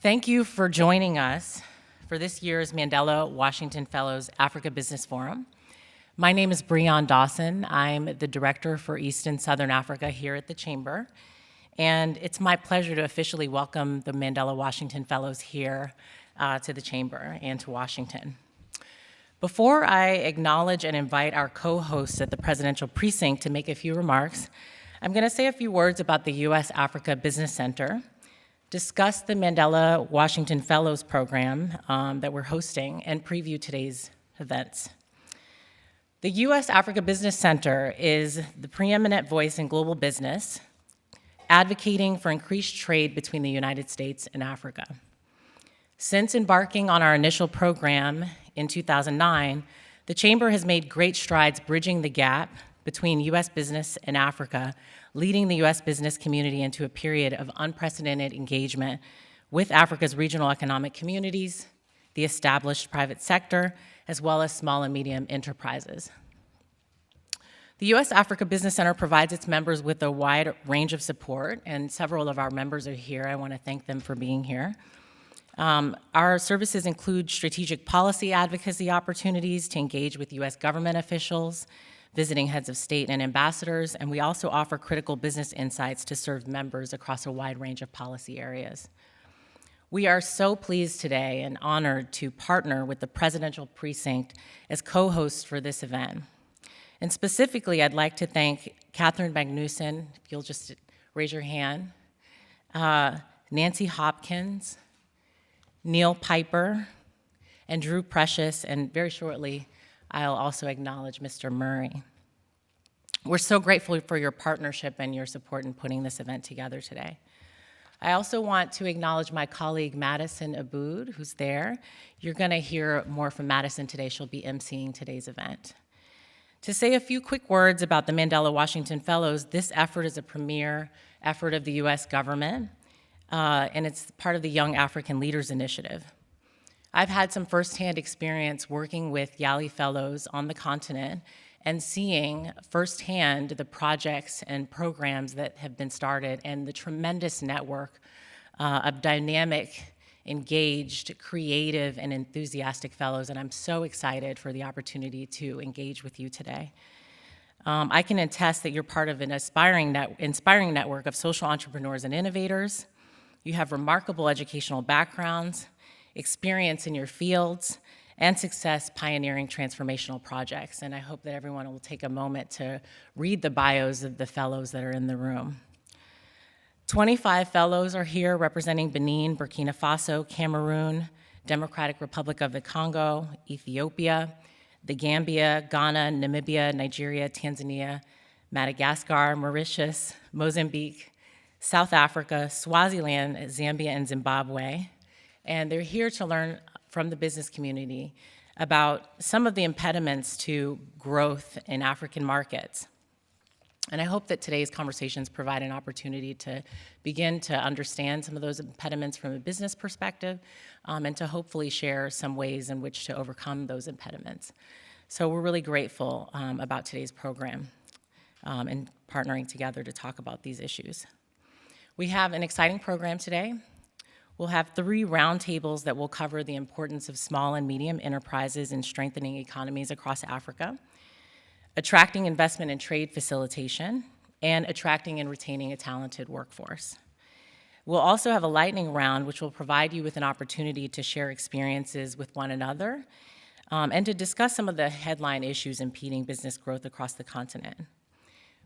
Thank you for joining us for this year's Mandela Washington Fellows Africa Business Forum. My name is Breon Dawson. I'm the Director for East and Southern Africa here at the Chamber, and it's my pleasure to officially welcome the Mandela Washington Fellows here to the Chamber and to Washington. Before I acknowledge and invite our co-hosts at the Presidential Precinct to make a few remarks, I'm going to say a few words about the U.S. Africa Business Center, discuss the Mandela Washington Fellows program that we're hosting, and preview today's events. The U.S. Africa Business Center is the preeminent voice in global business, advocating for increased trade between the United States and Africa. Since embarking on our initial program in 2009, the Chamber has made great strides bridging the gap between U.S. business and Africa, leading the U.S. business community into a period of unprecedented engagement with Africa's regional economic communities, the established private sector, as well as small and medium enterprises. The U.S. Africa Business Center provides its members with a wide range of support, and several of our members are here. I want to thank them for being here. Our services include strategic policy advocacy opportunities to engage with U.S. government officials, visiting heads of state and ambassadors, and we also offer critical business insights to serve members across a wide range of policy areas. We are so pleased today and honored to partner with the Presidential Precinct as co-hosts for this event. And specifically, I'd like to thank Catherine Magnuson, if you'll just raise your hand, Nancy Hopkins, Neil Piper, and Drew Precious, and very shortly, I'll also acknowledge Mr. Murray. We're so grateful for your partnership and your support in putting this event together today. I also want to acknowledge my colleague, Madison Aboud, who's there. You're gonna hear more from Madison today. She'll be emceeing today's event. To say a few quick words about the Mandela Washington Fellows, this effort is a premier effort of the US government, and it's part of the Young African Leaders Initiative. I've had some firsthand experience working with YALI Fellows on the continent and seeing firsthand the projects and programs that have been started and the tremendous network of dynamic, engaged, creative, and enthusiastic fellows, and I'm so excited for the opportunity to engage with you today. I can attest that you're part of an inspiring network of social entrepreneurs and innovators. You have remarkable educational backgrounds, experience in your fields, and success pioneering transformational projects. And I hope that everyone will take a moment to read the bios of the fellows that are in the room. 25 fellows are here representing Benin, Burkina Faso, Cameroon, Democratic Republic of the Congo, Ethiopia, the Gambia, Ghana, Namibia, Nigeria, Tanzania, Madagascar, Mauritius, Mozambique, South Africa, Swaziland, Zambia, and Zimbabwe. And they're here to learn from the business community about some of the impediments to growth in African markets. And I hope that today's conversations provide an opportunity to begin to understand some of those impediments from a business perspective, and to hopefully share some ways in which to overcome those impediments. So we're really grateful about today's program and partnering together to talk about these issues. We have an exciting program today. We'll have 3 roundtables that will cover the importance of small and medium enterprises in strengthening economies across Africa, attracting investment and trade facilitation, and attracting and retaining a talented workforce. We'll also have a lightning round, which will provide you with an opportunity to share experiences with one another and to discuss some of the headline issues impeding business growth across the continent.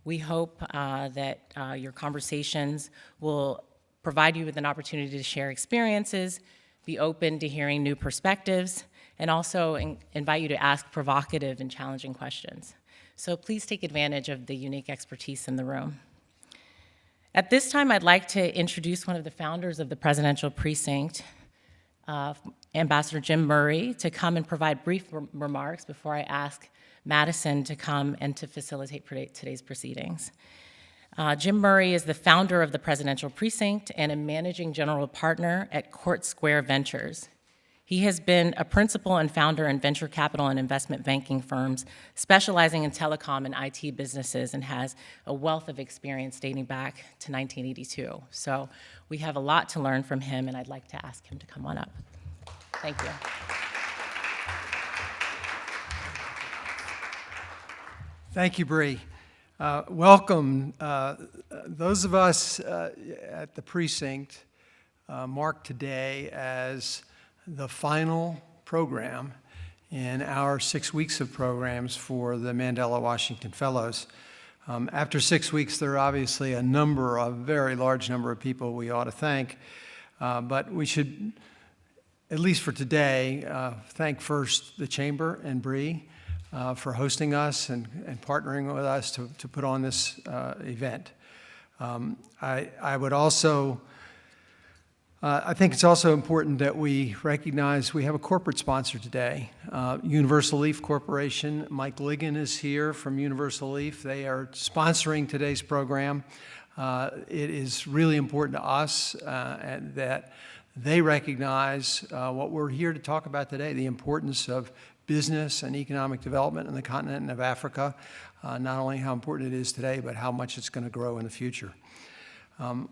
We hope that your conversations will provide you with an opportunity to share experiences, be open to hearing new perspectives, and also invite you to ask provocative and challenging questions. So please take advantage of the unique expertise in the room. At this time, I'd like to introduce one of the founders of the Presidential Precinct, Ambassador Jim Murray, to come and provide brief remarks before I ask Madison to come and to facilitate today's proceedings. Jim Murray is the founder of the Presidential Precinct and a managing general partner at Court Square Ventures. He has been a principal and founder in venture capital and investment banking firms, specializing in telecom and IT businesses, and has a wealth of experience dating back to 1982. So we have a lot to learn from him, and I'd like to ask him to come on up. Thank you. Thank you, Bree. Welcome. Those of us at the Precinct mark today as the final program in our 6 weeks of programs for the Mandela Washington Fellows. After 6 weeks, there are obviously a very large number of people we ought to thank, but we should, at least for today, thank first the Chamber and Bree for hosting us and partnering with us to put on this event. I would also I think it's also important that we recognize we have a corporate sponsor today, Universal Leaf Corporation. Mike Ligon is here from Universal Leaf. They are sponsoring today's program. It is really important to us that they recognize what we're here to talk about today, the importance of business and economic development in the continent of Africa, not only how important it is today, but how much it's going to grow in the future.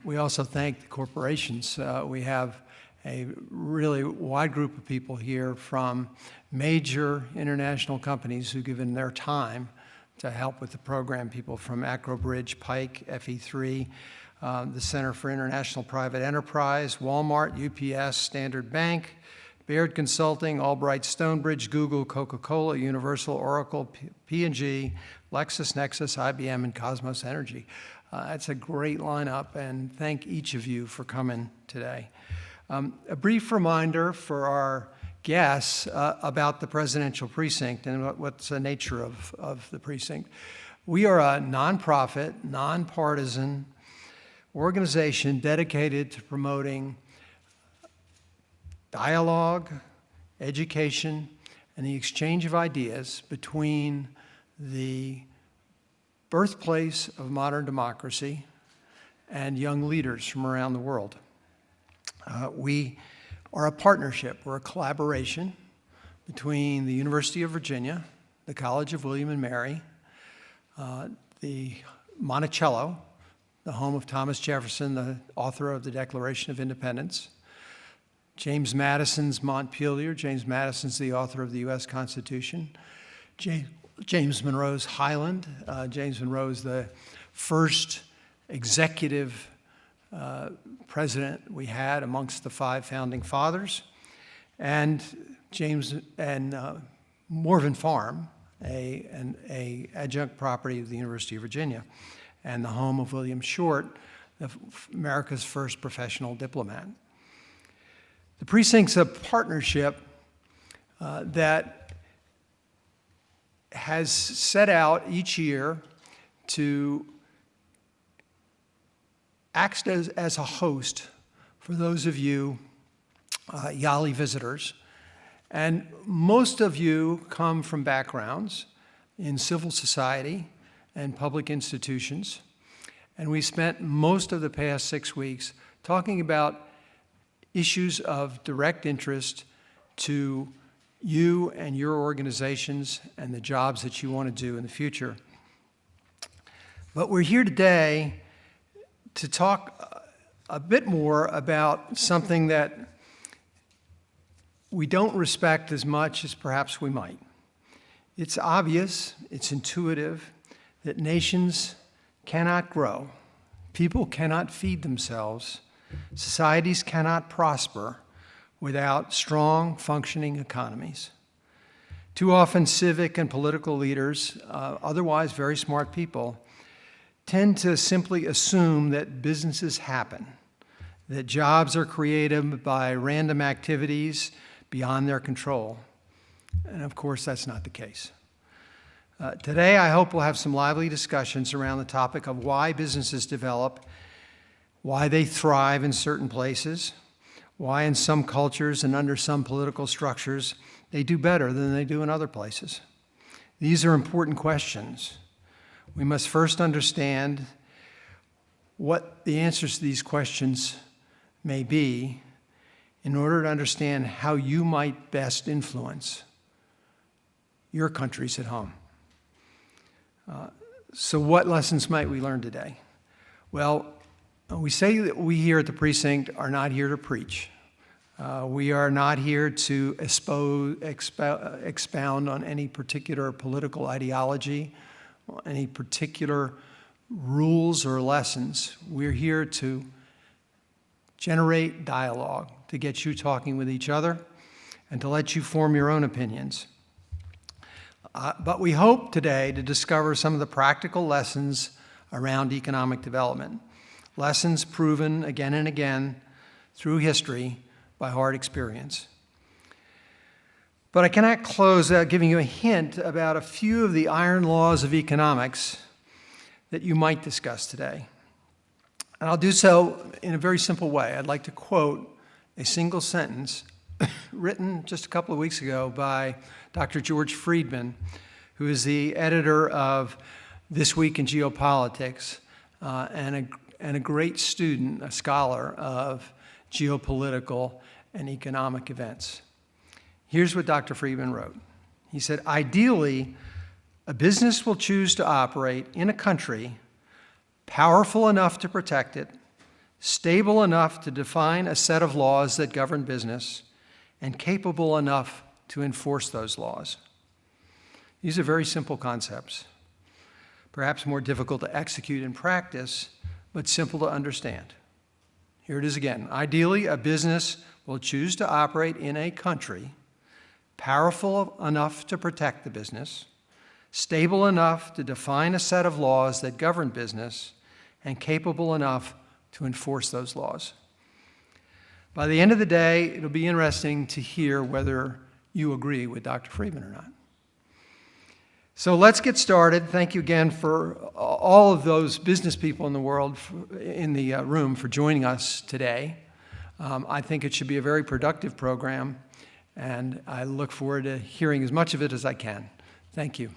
We also thank the corporations. We have a really wide group of people here from major international companies who've given their time to help with the program. People from Acrobridge, Pike, FE3, the Center for International Private Enterprise, Walmart, UPS, Standard Bank, Baird Consulting, Albright Stonebridge, Google, Coca-Cola, Universal, Oracle, P&G, LexisNexis, IBM, and Cosmos Energy. That's a great lineup, and thank each of you for coming today. A brief reminder for our guests about the Presidential Precinct and what's the nature of the precinct. We are a nonprofit, nonpartisan organization dedicated to promoting dialogue, education, and the exchange of ideas between the birthplace of modern democracy and young leaders from around the world. We are a partnership, we're a collaboration between the University of Virginia, the College of William and Mary, the Monticello, the home of Thomas Jefferson, the author of the Declaration of Independence, James Madison's Montpelier. James Madison's the author of the U.S. Constitution. James Monroe's Highland. James Monroe is the first executive president we had amongst the 5 founding fathers. And Morven Farm, an adjunct property of the University of Virginia, and the home of William Short, America's first professional diplomat. The Precinct's a partnership that has set out each year to act as a host for those of you YALI visitors. And most of you come from backgrounds in civil society and public institutions. And we spent most of the past 6 weeks talking about issues of direct interest to you and your organizations and the jobs that you want to do in the future. But we're here today to talk a bit more about something that we don't respect as much as perhaps we might. It's obvious, it's intuitive, that nations cannot grow, people cannot feed themselves, societies cannot prosper without strong, functioning economies. Too often, civic and political leaders, otherwise very smart people, tend to simply assume that businesses happen, that jobs are created by random activities beyond their control. And of course, that's not the case. Today, I hope we'll have some lively discussions around the topic of why businesses develop, why they thrive in certain places, why in some cultures and under some political structures they do better than they do in other places. These are important questions. We must first understand what the answers to these questions may be in order to understand how you might best influence your countries at home. So what lessons might we learn today? Well, we say that we here at the Precinct are not here to preach. We are not here to expound on any particular political ideology, any particular rules or lessons. We're here to generate dialogue, to get you talking with each other, and to let you form your own opinions. But we hope today to discover some of the practical lessons around economic development, lessons proven again and again through history by hard experience. But I cannot close without giving you a hint about a few of the iron laws of economics that you might discuss today. And I'll do so in a very simple way. I'd like to quote a single sentence written just a couple of weeks ago by Dr. George Friedman, who is the editor of This Week in Geopolitics and a great student, a scholar of geopolitical and economic events. Here's what Dr. Friedman wrote. He said, "Ideally, a business will choose to operate in a country powerful enough to protect it, stable enough to define a set of laws that govern business, and capable enough to enforce those laws." These are very simple concepts, perhaps more difficult to execute in practice, but simple to understand. Here it is again. Ideally, a business will choose to operate in a country powerful enough to protect the business, stable enough to define a set of laws that govern business, and capable enough to enforce those laws. By the end of the day, it'll be interesting to hear whether you agree with Dr. Friedman or not. So let's get started. Thank you again for all of those business people in the world, in the room, for joining us today. I think it should be a very productive program, and I look forward to hearing as much of it as I can. Thank you.